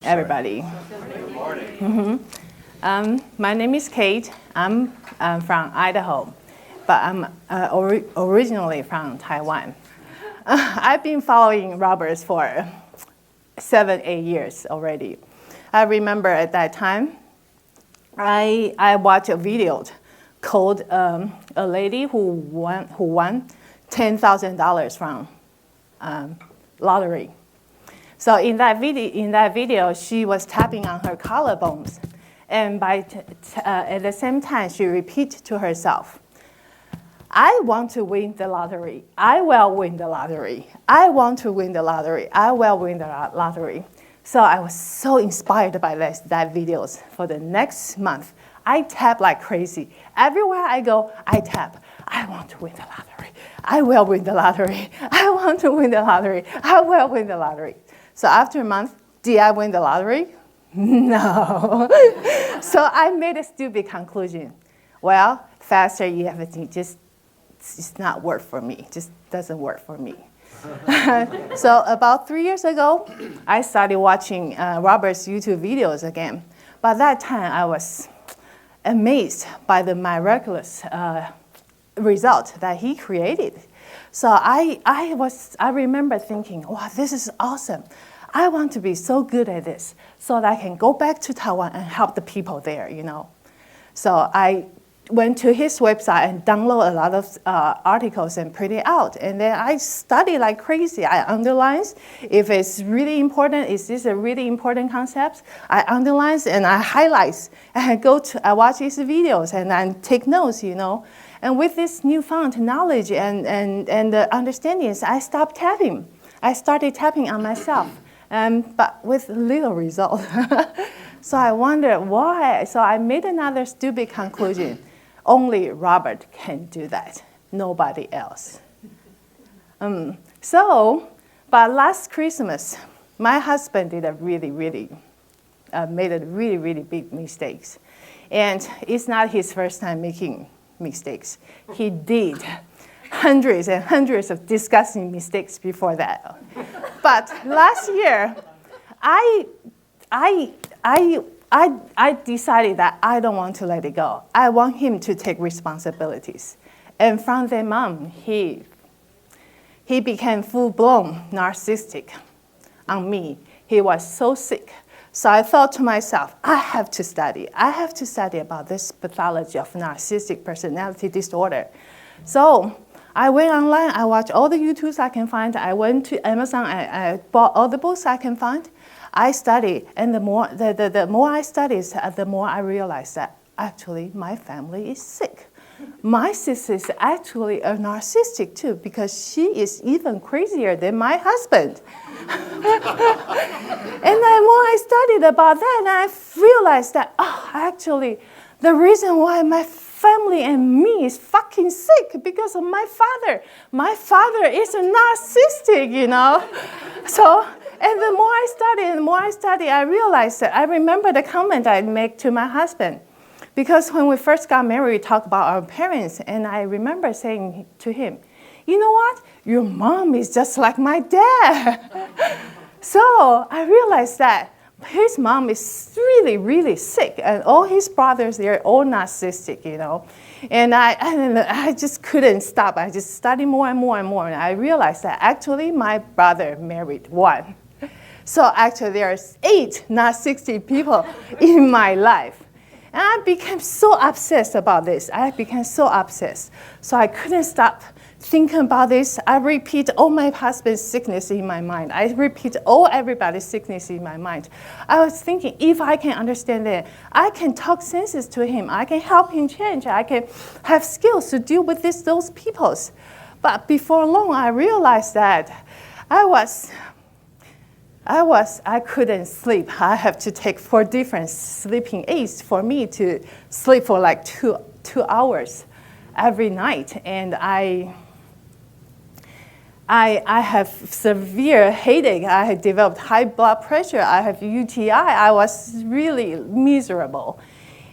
everybody. Good morning. My name is Kate. I'm from Idaho, but I'm originally from Taiwan. I've been following Robert for 7-8 years already. I remember at that time, I watched a video called a lady who won $10,000 from lottery. So in that video, she was tapping on her collarbones, and at the same time, she repeated to herself, "I want to win the lottery. I will win the lottery. I want to win the lottery. I will win the lottery." So I was so inspired by that videos. For the next month, I tap like crazy. Everywhere I go, I tap. I want to win the lottery. I will win the lottery. I want to win the lottery. I will win the lottery. So after a month, did I win the lottery? No. So I made a stupid conclusion. Well, FasterEFT just it's not work for me. Just doesn't work for me. So about 3 years ago, I started watching Robert's YouTube videos again. By that time, I was amazed by the miraculous result that he created. So I remember thinking, wow, this is awesome. I want to be so good at this so that I can go back to Taiwan and help the people there, So I went to his website and download a lot of articles and print it out. And then I study like crazy. I underline if it's really important. Is this a really important concept? I underline and I highlight. And I watch his videos and I take notes, And with this newfound knowledge and the understandings, I stopped tapping. I started tapping on myself, but with little result. So I wondered why. So I made another stupid conclusion. Only Robert can do that, nobody else. But last Christmas, my husband did made a really big mistakes. And it's not his first time making mistakes. He did hundreds and hundreds of disgusting mistakes before that. But last year, I decided that I don't want to let it go. I want him to take responsibilities. And from then on, he became full-blown narcissistic on me. He was so sick. So I thought to myself, I have to study. I have to study about this pathology of narcissistic personality disorder. So I went online. I watched all the YouTubes I can find. I went to Amazon. I bought all the books I can find. I studied, and the more I studied, the more I realized that actually my family is sick. My sister is actually a narcissistic too, because she is even crazier than my husband. And the more I studied about that, and I realized that, actually, the reason why my family and me is fucking sick because of my father. My father is a narcissistic, So, and the more I study, I realized that I remember the comment I made to my husband. Because when we first got married, we talked about our parents, and I remember saying to him, you know what? Your mom is just like my dad. So I realized that his mom is really sick, and all his brothers, they're all narcissistic, And I just couldn't stop. I just studied more and more and more, and I realized that actually my brother married one. So actually there's 8 narcissistic people in my life. And I became so obsessed about this. I became so obsessed. So I couldn't stop thinking about this. I repeat all my husband's sickness in my mind. I repeat all everybody's sickness in my mind. I was thinking, if I can understand that, I can talk senses to him. I can help him change. I can have skills to deal with those peoples. But before long, I realized that I couldn't sleep. I have to take 4 different sleeping aids for me to sleep for like two hours every night. And I have severe headache. I had developed high blood pressure. I have UTI. I was really miserable.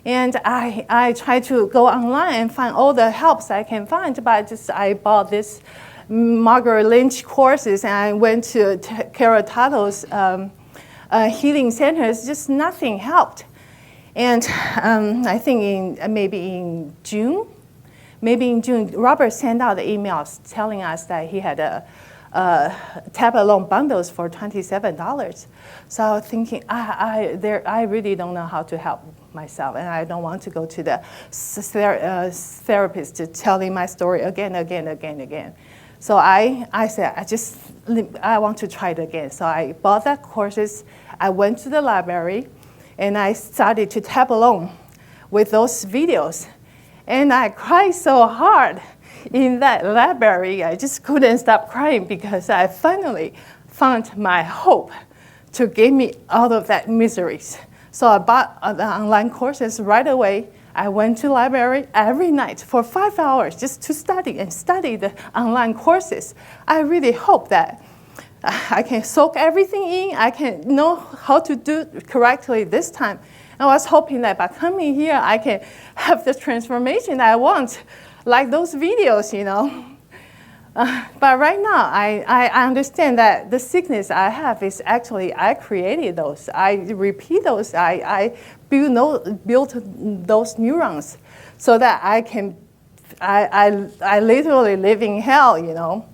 And I tried to go online and find all the helps I can find, but I bought this Margaret Lynch courses, and I went to Carol Tuttle's healing centers, just nothing helped. And I think maybe in June, Robert sent out the emails telling us that he had a tab alone bundles for $27. So I was thinking, I really don't know how to help myself, and I don't want to go to the therapist to telling my story again. So I said, I want to try it again. So I bought that courses. I went to the library, and I started to tab along with those videos. And I cried so hard in that library. I just couldn't stop crying because I finally found my hope to get me out of that miseries. So I bought the online courses right away. I went to library every night for 5 hours just to study the online courses. I really hope that I can soak everything in. I can know how to do correctly this time. I was hoping that by coming here, I can have the transformation I want, like those videos, But right now, I understand that the sickness I have is actually, I created those. I repeat those. I built those neurons so that I literally live in hell,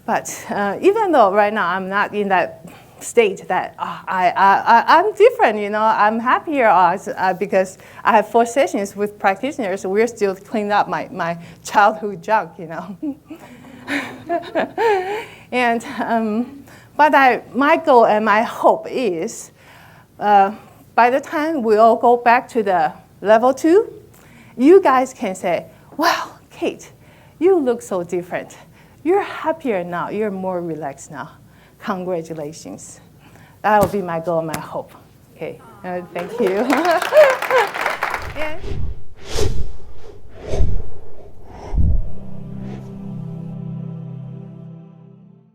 But even though right now I'm not in that state that I'm different, I'm happier because I have 4 sessions with practitioners. We're still cleaning up my childhood junk, And but my goal and my hope is by the time we all go back to the level 2, you guys can say, "Wow, Kate, you look so different. You're happier now. You're more relaxed now. Congratulations." That will be my goal and my hope. Okay, thank you. Yeah.